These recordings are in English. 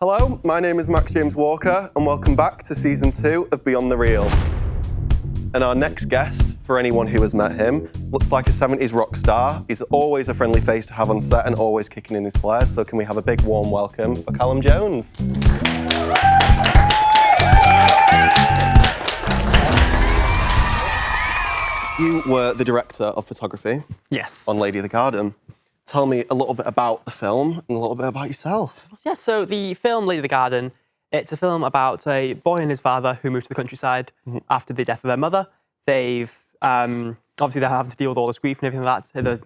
Hello, my name is Max James Walker, and welcome back to Season 2 of Beyond the Reel. And our next guest, for anyone who has met him, looks like a 70s rock star. He's always a friendly face to have on set and always kicking in his flares, so can we have a big warm welcome for Callum Jones? You were the director of photography. Yes. On Lady of the Garden. Tell me a little bit about the film and a little bit about yourself. Yeah, so the film Lady of the Garden, it's a film about a boy and his father who moved to the countryside after the death of their mother. They've, obviously they're having to deal with all this grief and everything like that. The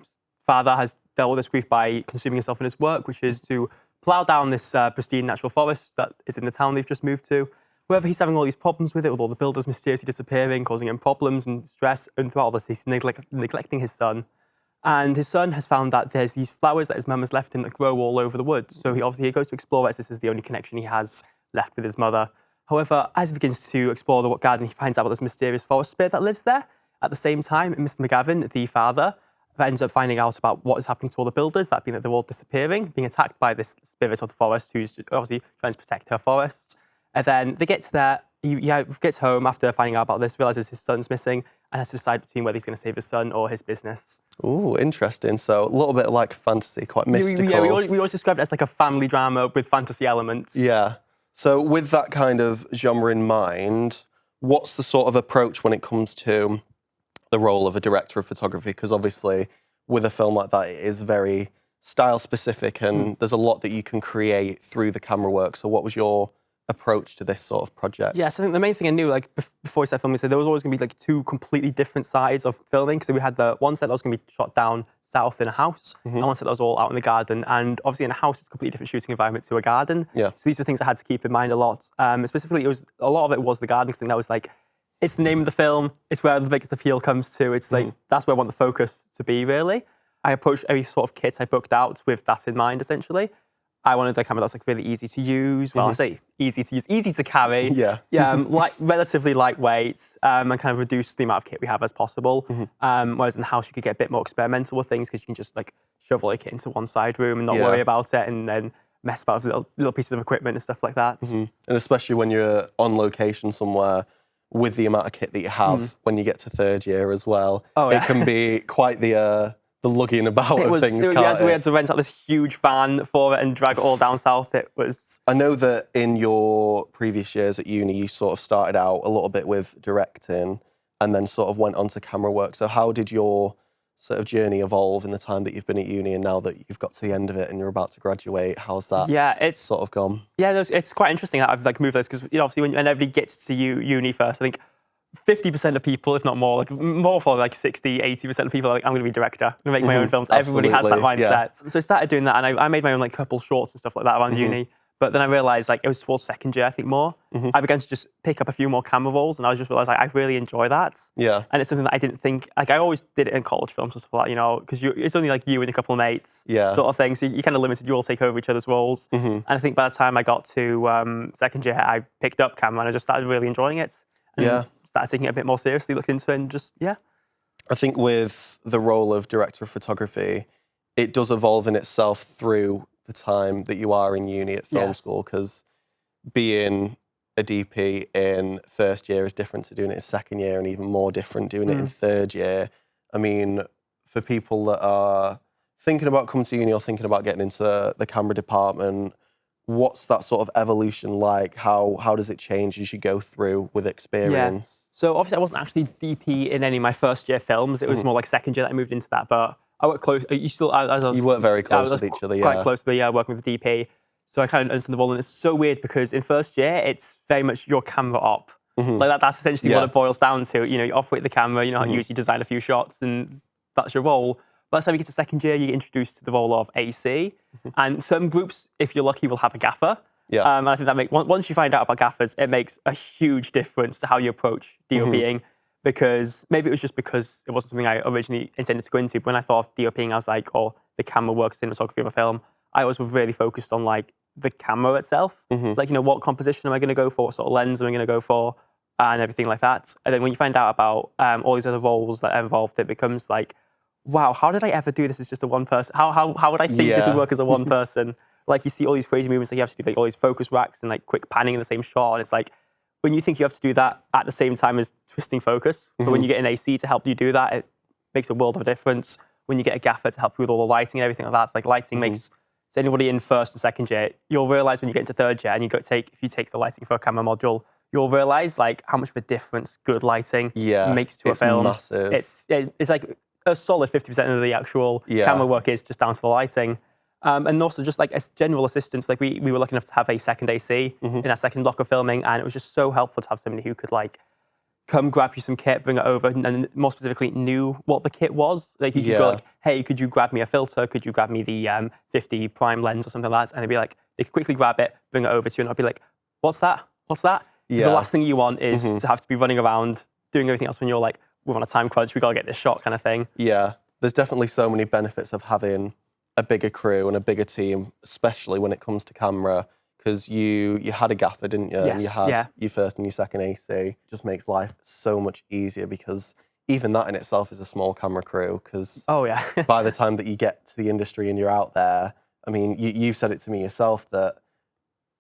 father has dealt with this grief by consuming himself in his work, which is to plough down this pristine natural forest that is in the town they've just moved to. However, he's having all these problems with it, with all the builders mysteriously disappearing, causing him problems and stress, and throughout all this, he's neglecting his son. And his son has found that there's these flowers that his mum has left him that grow all over the woods. So he goes to explore it, as this is the only connection he has left with his mother. However, as he begins to explore the garden, he finds out about this mysterious forest spirit that lives there. At the same time, Mr. McGavin, the father, ends up finding out about what is happening to all the builders, that being that they're all disappearing, being attacked by this spirit of the forest, who's obviously trying to protect her forests. And then they get to there, he gets home after finding out about this, realises his son's missing, and has to decide between whether he's going to save his son or his business. Ooh, interesting. So a little bit like fantasy, quite mystical. Yeah, we always describe it as like a family drama with fantasy elements. Yeah. So with that kind of genre in mind, what's the sort of approach when it comes to the role of a director of photography? Because obviously with a film like that, it is very style specific and there's a lot that you can create through the camera work. So what was your approach to this sort of project? Yes, I think the main thing I knew, like before we started filming, is that there was always going to be like two completely different sides of filming. So we had the one set that was going to be shot down south in a house, and one set that was all out in the garden. And obviously in a house, it's a completely different shooting environment to a garden. Yeah. So these were things I had to keep in mind a lot. Specifically, a lot of it was the garden, because I think that was like, it's the name of the film. It's where the biggest appeal comes to. It's like, that's where I want the focus to be, really. I approached every sort of kit I booked out with that in mind, essentially. I wanted a camera that was like really easy to use. Well, I say easy to use, easy to carry. Yeah. Relatively lightweight, and kind of reduce the amount of kit we have as possible. Whereas in the house, you could get a bit more experimental with things, because you can just like shove all your kit into one side room and not worry about it, and then mess about with little pieces of equipment and stuff like that. And especially when you're on location somewhere with the amount of kit that you have when you get to third year as well, it can be quite the lugging about of things, can't it? We had to rent out this huge van for it and drag it all down south. It was... I know that in your previous years at uni, you sort of started out a little bit with directing and then sort of went on to camera work. So how did your sort of journey evolve in the time that you've been at uni, and now that you've got to the end of it and you're about to graduate, how's that sort of gone? Yeah, it's quite interesting that I've like moved this, because obviously when everybody gets to uni first, I think 50% of people, if not more, like more for like 60, 80% of people are like, I'm going to be a director, I'm going to make my own films. Everybody has that mindset. Yeah. So I started doing that, and I made my own like couple shorts and stuff like that around uni. But then I realised, like, it was towards second year, I think, more. I began to just pick up a few more camera rolls, and I just realised, like, I really enjoy that. Yeah. And it's something that I didn't think, like, I always did it in college films and stuff like that, you know, because it's only like you and a couple of mates sort of thing. So you're kind of limited, you all take over each other's roles. And I think by the time I got to second year, I picked up camera and I just started really enjoying it. And started taking it a bit more seriously, looked into it, and just, I think with the role of director of photography, it does evolve in itself through the time that you are in uni at film school, because being a DP in first year is different to doing it in second year, and even more different doing it in third year. I mean, for people that are thinking about coming to uni or thinking about getting into the camera department, what's that sort of evolution like? How does it change as you go through with experience? Yeah. So obviously I wasn't actually DP in any of my first year films. It was more like second year that I moved into that, but I work close. You work very close with each other, quite closely, working with the DP. So I kind of understand the role, and it's so weird because in first year, it's very much your camera op. Like that's essentially what it boils down to. You know, you operate the camera, you know how to use, you design a few shots, and that's your role. By the time you get to second year, you get introduced to the role of AC. And some groups, if you're lucky, will have a gaffer. And I think that once you find out about gaffers, it makes a huge difference to how you approach DOPing. Because maybe it was just because it wasn't something I originally intended to go into. But when I thought of DOPing, I was like, the camera work, cinematography of a film, I was really focused on like the camera itself. Like, you know, what composition am I going to go for? What sort of lens am I going to go for? And everything like that. And then when you find out about all these other roles that are involved, it becomes like, wow, how did I ever do this as just a one person? How would I think this would work as a one person? like you see all these crazy movements, like you have to do like all these focus racks and like quick panning in the same shot. And it's like, when you think you have to do that at the same time as twisting focus, but when you get an AC to help you do that, it makes a world of a difference. When you get a gaffer to help you with all the lighting and everything like that, it's like lighting makes, so anybody in first and second year, you'll realize when you get into third year and if you take the lighting for a camera module, you'll realize like how much of a difference good lighting makes to a film. Massive. It's like a solid 50% of the actual camera work is just down to the lighting. And also just like as general assistance, like we were lucky enough to have a second AC in our second block of filming, and it was just so helpful to have somebody who could like come grab you some kit, bring it over, and more specifically knew what the kit was. Like you could go like, hey, could you grab me a filter? Could you grab me the 50 prime lens or something like that? And they'd be like, they could quickly grab it, bring it over to you, and I'd be like, what's that? What's that? Because the last thing you want is to have to be running around doing everything else when you're like, we're on a time crunch, we got to get this shot kind of thing. Yeah. There's definitely so many benefits of having a bigger crew and a bigger team, especially when it comes to camera, because you had a gaffer, didn't you? Yes, and you had your first and your second AC. It just makes life so much easier, because even that in itself is a small camera crew, because by the time that you get to the industry and you're out there, I mean, you've said it to me yourself that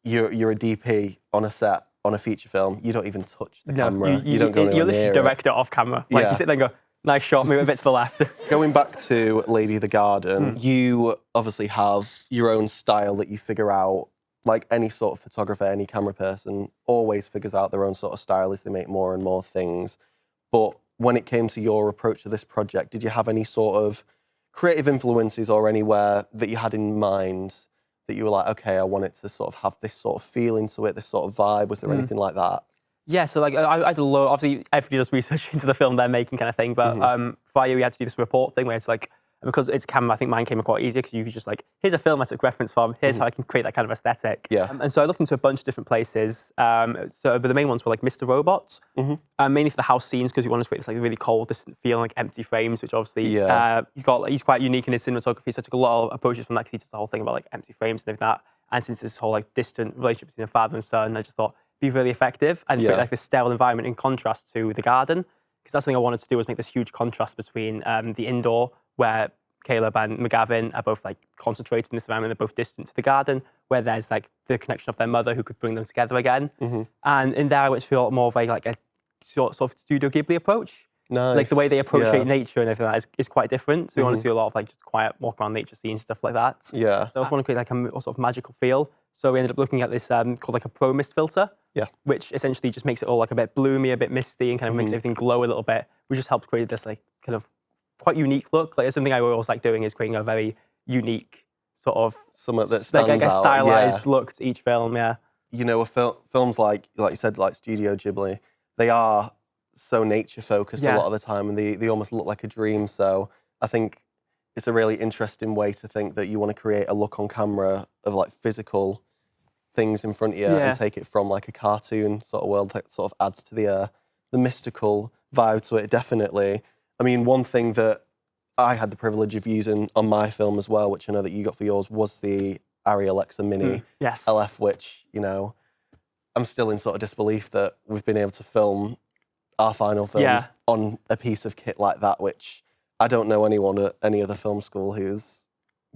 you're a DP on a set, on a feature film, you don't even touch the camera. You don't go anywhere near it. You're literally director off camera. Like you sit there and go, nice shot, move it a bit to the left. Going back to Lady of the Garden, you obviously have your own style that you figure out. Like any sort of photographer, any camera person always figures out their own sort of style as they make more and more things. But when it came to your approach to this project, did you have any sort of creative influences or anywhere that you had in mind that you were like, okay, I want it to sort of have this sort of feeling to it, this sort of vibe? Was there anything like that? Yeah, so like I did a lot, obviously everybody does research into the film they're making kind of thing, but for Arri we had to do this report thing where it's like, because it's camera, I think mine came quite easier because you could just like, here's a film I took reference from, here's how I can create that kind of aesthetic. Yeah. And so I looked into a bunch of different places, but the main ones were like Mr. Robots, mainly for the house scenes, because we wanted to create this like really cold, distant feel, like empty frames, which obviously he's quite unique in his cinematography, so I took a lot of approaches from that, because he does the whole thing about like empty frames and everything like that. And since this whole like distant relationship between a father and son, I just thought it'd be really effective and create like this sterile environment in contrast to the garden. Because that's the thing I wanted to do, was make this huge contrast between the indoor, where Caleb and McGavin are both like concentrated in this environment, they're both distant to the garden, where there's like the connection of their mother who could bring them together again. And in there I went to feel more of like a sort of Studio Ghibli approach. Nice. Like the way they approach nature and everything like that is quite different. So we want to do a lot of like just quiet walk around nature scenes, stuff like that. Yeah. So I just want to create like a sort of magical feel. So we ended up looking at this called like a pro mist filter. Yeah. Which essentially just makes it all like a bit bloomy, a bit misty, and kind of makes everything glow a little bit. Which just helps create this like kind of quite unique look. Like it's something I always like doing, is creating a very unique sort of something that stands like a out. stylized look to each film. Yeah. You know, films like you said, like Studio Ghibli, they are so nature focused a lot of the time, and they almost look like a dream. So I think it's a really interesting way to think that you want to create a look on camera of like physical things in front of you and take it from like a cartoon sort of world that sort of adds to the mystical vibe to it, definitely. I mean, one thing that I had the privilege of using on my film as well, which I know that you got for yours, was the Arri Alexa Mini LF, which, you know, I'm still in sort of disbelief that we've been able to film our final films on a piece of kit like that, which I don't know anyone at any other film school who's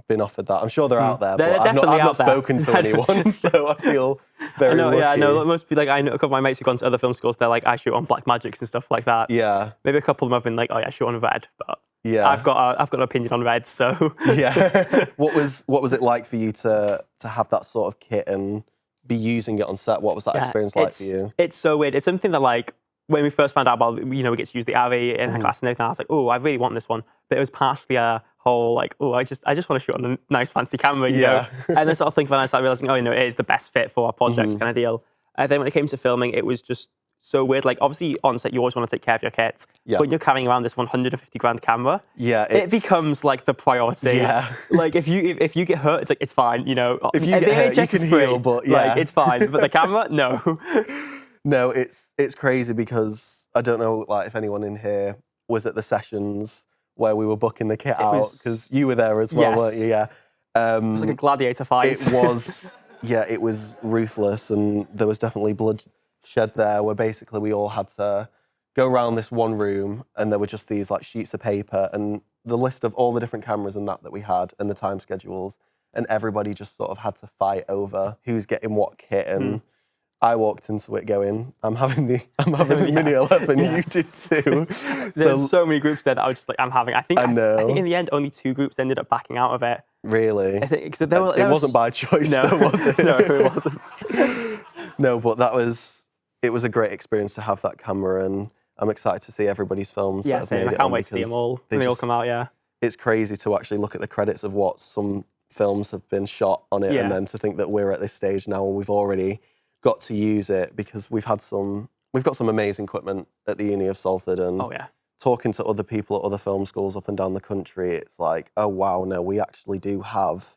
been offered that. I'm sure they're out there, but I've not spoken to anyone, so I feel very lucky. Yeah, I know. Most people, like, I know a couple of my mates who've gone to other film schools, they're like, I shoot on Black Magics and stuff like that. Yeah. Maybe a couple of them have been like, oh yeah, I shoot on Red, but yeah, I've got an opinion on Red, so. Yeah. What was it like for you to have that sort of kit and be using it on set? What was that experience like for you? It's so weird. It's something that, like, when we first found out about, you know, we get to use the Arri in her class and everything, I was like, oh, I really want this one. But it was partially a whole, like, oh, I just want to shoot on a nice fancy camera, you know? And then sort of thinking, when I started realizing, oh, you know, it is the best fit for our project kind of deal. And then when it came to filming, it was just so weird. Like, obviously on set, you always want to take care of your kits. But when you're carrying around this 150 grand camera, it becomes like the priority. Yeah. Like, if you get hurt, it's like, it's fine, you know? If you get hurt, you can heal, but like, it's fine. But the camera, no. No, it's crazy, because I don't know, like, if anyone in here was at the sessions where we were booking the kit out, because you were there as well, weren't you? Yeah. It was like a gladiator fight. It was, it was ruthless, and there was definitely bloodshed there, where basically we all had to go around this one room, and there were just these like sheets of paper and the list of all the different cameras and that we had and the time schedules. and everybody just sort of had to fight over who's getting what kit. And I walked into it going, I'm having the Mini 11, you did too. There's so many groups there that I was just like, I'm having. I think know. I think in the end, only 2 groups ended up backing out of it. Really? I think, it wasn't by choice, though, was it? No, it wasn't. No, but it was a great experience to have that camera, and I'm excited to see everybody's films. Yeah, that have same. made I it can't on, wait to see them all when they all come out, yeah. It's crazy to actually look at the credits of what some films have been shot on it, and then to think that we're at this stage now and we've already got to use it, because we've got some amazing equipment at the Uni of Salford, and talking to other people at other film schools up and down the country, it's like, oh wow, no, we actually do have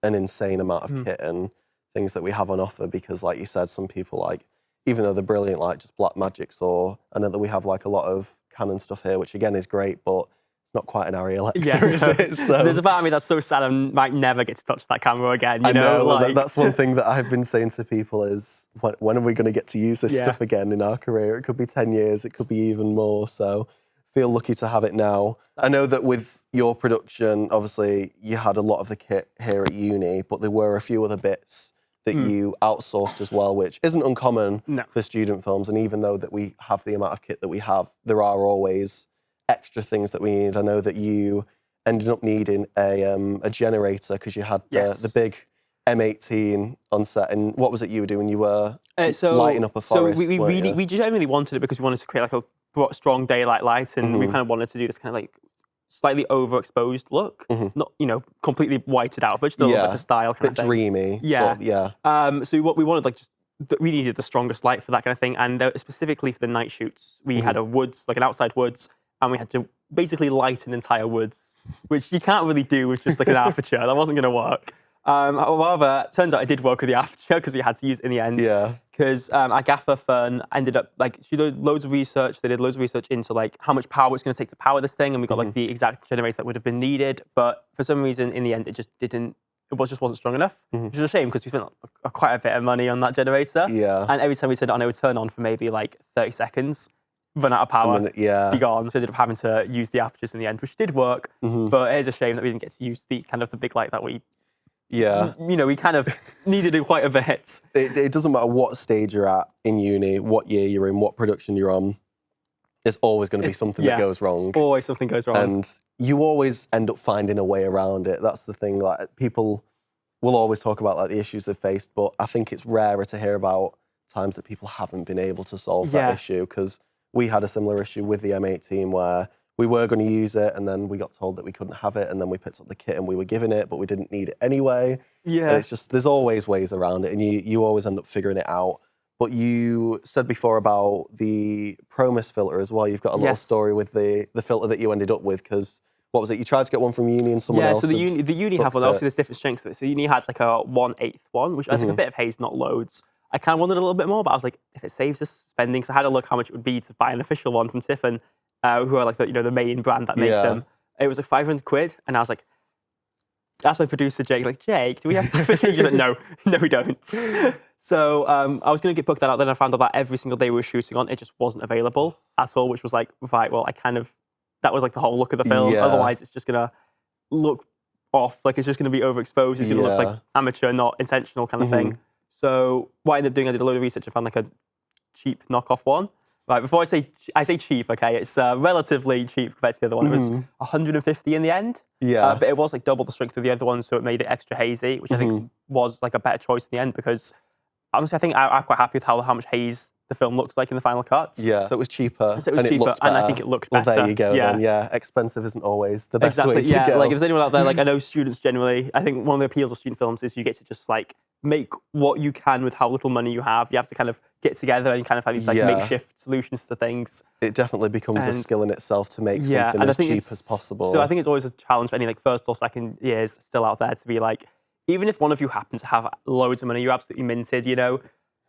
an insane amount of kit and things that we have on offer, because like you said, some people, like, even though they're brilliant, like just Black Magics, or I know that we have like a lot of Canon stuff here, which again is great, but it's not quite an Arri Alexa, is it? So there's a part of me that's so sad I might never get to touch that camera again. You I know, like... that's one thing that I've been saying to people is, when are we going to get to use this stuff again in our career? It could be 10 years, it could be even more, so feel lucky to have it now. I know that with your production, obviously, you had a lot of the kit here at uni, but there were a few other bits that you outsourced as well, which isn't uncommon for student films. And even though that we have the amount of kit that we have, there are always extra things that we need. I know that you ended up needing a generator because you had the big M18 on set. And what was it you were doing? You were lighting up a forest. So we genuinely wanted it because we wanted to create like a strong daylight light, and we kind of wanted to do this kind of like slightly overexposed look, not completely whited out, but just a little bit of a style kind of thing. Dreamy. Yeah, sort of, so what we wanted, like, we needed the strongest light for that kind of thing, and specifically for the night shoots, we had a woods, like an outside woods, and we had to basically light an entire woods, which you can't really do with just like an aperture. That wasn't going to work. However, it turns out it did work with the aperture because we had to use it in the end. Yeah. Because our gaffer Fern ended up, like, she did loads of research. They did loads of research into like how much power it's going to take to power this thing, and we got like the exact generator that would have been needed. But for some reason, in the end, it just didn't. It just wasn't strong enough, which is a shame because we spent quite a bit of money on that generator. Yeah. And every time we turned it on, it would turn on for maybe like 30 seconds, run out of power, be gone. So we ended up having to use the apertures in the end, which did work. But it is a shame that we didn't get to use the kind of the big light that we. Yeah. We kind of needed it quite a bit. It doesn't matter what stage you're at in uni, what year you're in, what production you're on. There's always going to be something that goes wrong. Always something goes wrong. And you always end up finding a way around it. That's the thing. Like, people will always talk about like the issues they've faced, but I think it's rarer to hear about times that people haven't been able to solve that issue, because we had a similar issue with the M18 where we were going to use it, and then we got told that we couldn't have it, and then we picked up the kit and we were given it, but we didn't need it anyway. Yeah. And it's just, there's always ways around it, and you always end up figuring it out. But you said before about the ProMIS filter as well. You've got a little story with the filter that you ended up with, because what was it? You tried to get one from uni and someone else. Yeah, so the uni have one. Obviously, there's different strengths of it. So uni had like a 1/8 one, which I think a bit of haze, not loads. I kind of wanted a little bit more, but I was like, if it saves us spending, so I had a look how much it would be to buy an official one from Tiffin, who are like the main brand that make them. It was like £500, and I was like, that's my producer Jake. Like, Jake, do we have $500? He's like, no, we don't. So I was going to book that out. Then I found out that every single day we were shooting on, it just wasn't available at all, which was like, right, well, that was like the whole look of the film. Yeah. Otherwise, it's just going to look off. Like, it's just going to be overexposed. It's going to look like amateur, not intentional kind of thing. So what I ended up doing, I did a load of research. I found like a cheap knockoff one. Right, before I say cheap, okay, it's relatively cheap compared to the other one. It was 150 in the end. Yeah. But it was like double the strength of the other one, so it made it extra hazy, which I think was like a better choice in the end, because honestly, I think I'm quite happy with how much haze the film looks like in the final cut. Yeah, so it was cheaper. So it was cheaper, and I think it looked better. Well, there you go then. Yeah, expensive isn't always the best way to go. Like if there's anyone out there, like I know students generally, I think one of the appeals of student films is you get to just like make what you can with how little money you have. You have to kind of get together and kind of have these like makeshift solutions to things. It definitely becomes a skill in itself to make something as cheap as possible. So I think it's always a challenge for any like first or second years still out there to be like, even if one of you happens to have loads of money, you're absolutely minted,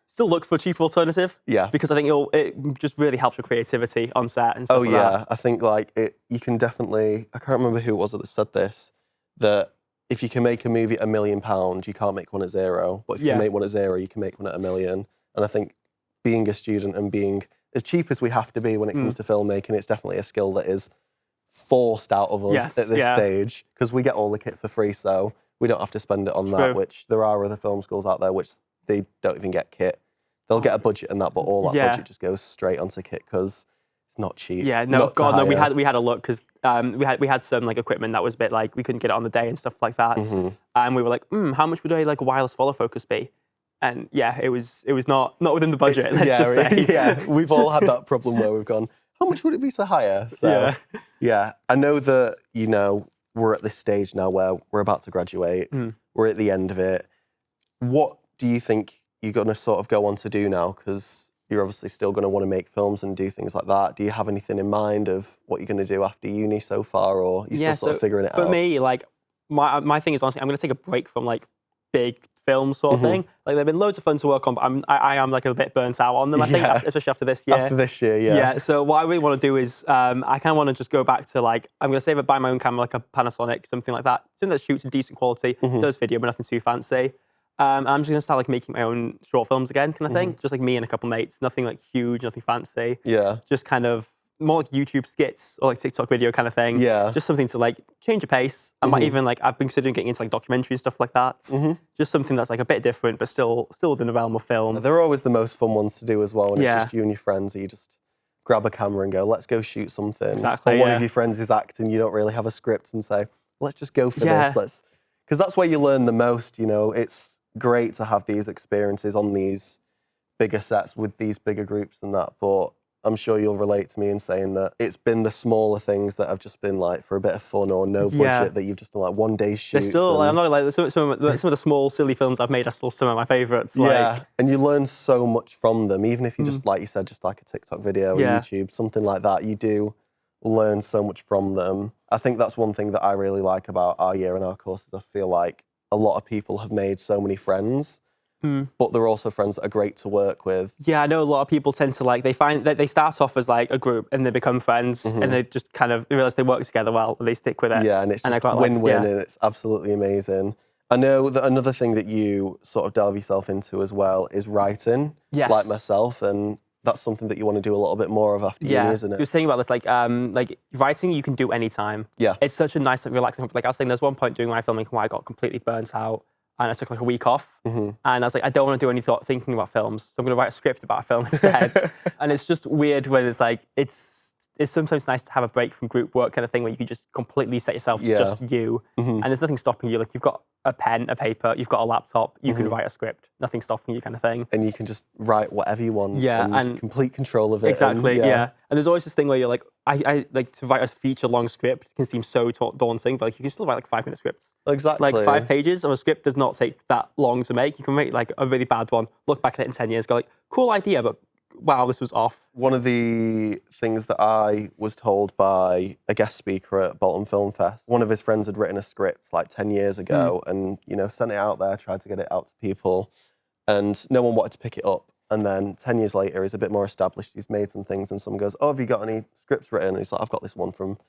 still look for a cheaper alternative. Yeah. Because I think it just really helps with creativity on set and stuff like that. I think like you can definitely, I can't remember who it was that said this, that if you can make a movie at £1 million, you can't make one at zero. But if you can make one at zero, you can make one at $1 million. And I think being a student and being as cheap as we have to be when it comes to filmmaking, it's definitely a skill that is forced out of us at this stage, because we get all the kit for free. So we don't have to spend it on True. that, which there are other film schools out there which they don't even get kit. They'll get a budget and that, but all that budget just goes straight onto kit because it's not cheap. Yeah, no, God, no. We had a look because we had some like equipment that was a bit like we couldn't get it on the day and stuff like that, and we were like, how much would a like wireless follow focus be? And yeah, it was not within the budget. Let's just say. Yeah, we've all had that problem where we've gone, how much would it be to hire? So yeah, I know that we're at this stage now where we're about to graduate. We're at the end of it. What do you think you're going to sort of go on to do now? Because you're obviously still going to want to make films and do things like that. Do you have anything in mind of what you're going to do after uni so far, or are you still sort of figuring it out? For me, like, my thing is honestly, I'm going to take a break from like big films sort of thing. Like, they've been loads of fun to work on, but I am like a bit burnt out on them, I think, especially after this year. After this year, yeah. Yeah, so what I really want to do is, I kind of want to just go back to like, I'm going to save it, buy my own camera, like a Panasonic, something like that. Something that shoots in decent quality, does video, but nothing too fancy. I'm just going to start like making my own short films again, kind of thing. Just like me and a couple mates. Nothing like huge, nothing fancy. Yeah. Just kind of more like YouTube skits or like TikTok video kind of thing. Yeah. Just something to like change the pace. I might even like, I've been considering getting into like documentary and stuff like that. Just something that's like a bit different, but still within the realm of film. They're always the most fun ones to do as well. And it's just you and your friends. You just grab a camera and go, let's go shoot something. Exactly. Or one of your friends is acting, you don't really have a script, and say, let's just go for this. Because that's where you learn the most, It's great to have these experiences on these bigger sets with these bigger groups and that, but I'm sure you'll relate to me in saying that it's been the smaller things that have just been like for a bit of fun or no budget that you've just done like one day shoots. They're still, I'm not like some of the small silly films I've made are still some of my favourites. Yeah, and you learn so much from them, even if you just, like you said, just like a TikTok video or YouTube, something like that, you do learn so much from them. I think that's one thing that I really like about our year and our courses. I feel like a lot of people have made so many friends, but they're also friends that are great to work with. Yeah, I know a lot of people tend to like, they find that they start off as like a group and they become friends and they just kind of realise they work together well and they stick with it. Yeah, and it's just win-win and it's absolutely amazing. I know that another thing that you sort of delve yourself into as well is writing, like myself, and that's something that you want to do a little bit more of after uni, isn't it? You were saying about this, like writing you can do anytime. Yeah. It's such a nice, like, relaxing, like I was saying, there's one point during my filming where I got completely burnt out and I took like a week off. And I was like, I don't want to do any thinking about films, so I'm going to write a script about a film instead. And it's just weird when it's like, it's sometimes nice to have a break from group work kind of thing where you can just completely set yourself to just you. And there's nothing stopping you. Like, you've got a pen, a paper, you've got a laptop, you can write a script. Nothing stopping you kind of thing. And you can just write whatever you want. Yeah. And complete control of it. Exactly, yeah. And there's always this thing where you're like, I like to write a feature-long script can seem so daunting, but like you can still write like 5-minute scripts. Exactly. Like 5 pages of a script does not take that long to make. You can make like a really bad one, look back at it in 10 years, go like, cool idea, but wow, this was off. One of the things that I was told by a guest speaker at Bolton Film Fest, one of his friends had written a script like 10 years ago and, sent it out there, tried to get it out to people, and no one wanted to pick it up. And then 10 years later, he's a bit more established, he's made some things, and someone goes, oh, have you got any scripts written? And he's like, I've got this one from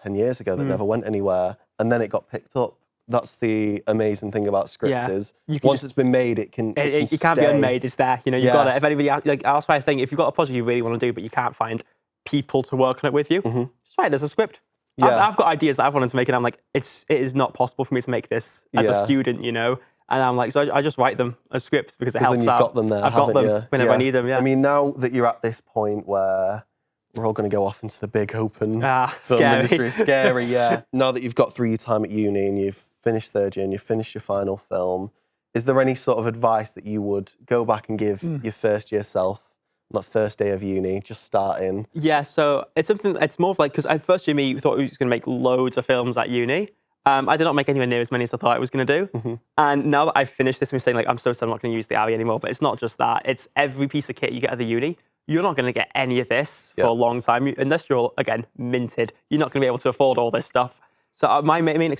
10 years ago that never went anywhere. And then it got picked up. That's the amazing thing about scripts is once it's been made, it can it can't be unmade. It's there. You've got it. If anybody, like, that's why I think if you've got a project you really want to do, but you can't find people to work on it with you, just write it as a script. Yeah. I've got ideas that I've wanted to make, and I'm like, it is not possible for me to make this as a student, And I'm like, so I just write them as scripts because it helps then you've got them there, I've got them whenever I need them. Yeah. I mean, now that you're at this point where we're all going to go off into the big open film industry, scary, Now that you've got through your time at uni and you've finished third year and you've finished your final film, is there any sort of advice that you would go back and give your first year self, that first day of uni, just starting? Yeah, so it's something, it's more of like, because first year me thought we was going to make loads of films at uni. I did not make anywhere near as many as I thought I was going to do. And now that I've finished this, I'm saying like, I'm so sad I'm not going to use the Arri anymore, but it's not just that. It's every piece of kit you get at the uni. You're not going to get any of this for a long time. Unless you're, again, minted, you're not going to be able to afford all this stuff. So my main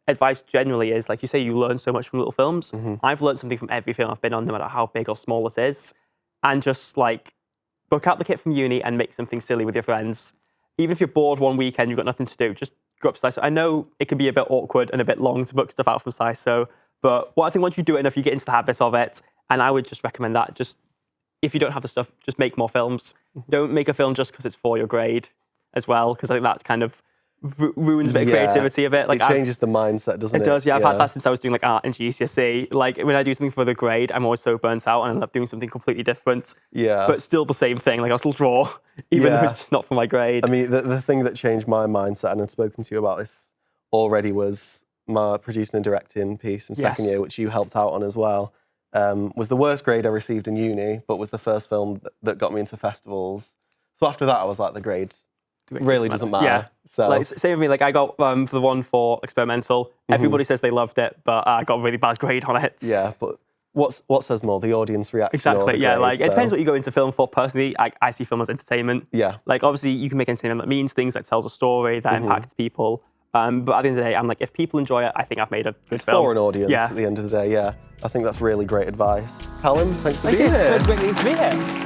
advice generally is, like you say, you learn so much from little films. I've learned something from every film I've been on, no matter how big or small it is. And just like, book out the kit from uni and make something silly with your friends. Even if you're bored one weekend, you've got nothing to do, just go up to SciSo. I know it can be a bit awkward and a bit long to book stuff out from SciSo, but I think once you do it enough, you get into the habit of it. And I would just recommend that. Just, if you don't have the stuff, just make more films. Don't make a film just because it's for your grade as well, because I think that kind of ruins a bit of creativity a bit. Like it changes the mindset, doesn't it? It does, yeah. I've had that since I was doing like art in GCSE. Like when I do something for the grade, I'm always so burnt out and I end up doing something completely different. Yeah. But still the same thing. Like I'll still draw, even though it's just not for my grade. I mean, the thing that changed my mindset, and I've spoken to you about this already, was my producing and directing piece in second year, which you helped out on as well. Was the worst grade I received in uni, but was the first film that got me into festivals. So after that, I was like, the grades really doesn't matter. Yeah. So like same with me. Like I got for the one for experimental. Everybody says they loved it, but I got a really bad grade on it. Yeah, but what says more, the audience reaction? Exactly. Or the Yeah. grades, Like it depends what you go into film for. Personally, I see film as entertainment. Yeah. Like obviously you can make entertainment that means things, that tells a story, that impacts people. But at the end of the day, I'm like, if people enjoy it, I think I've made a good film. For an audience at the end of the day, yeah. I think that's really great advice. Callum, thanks for being here. It's great to be here.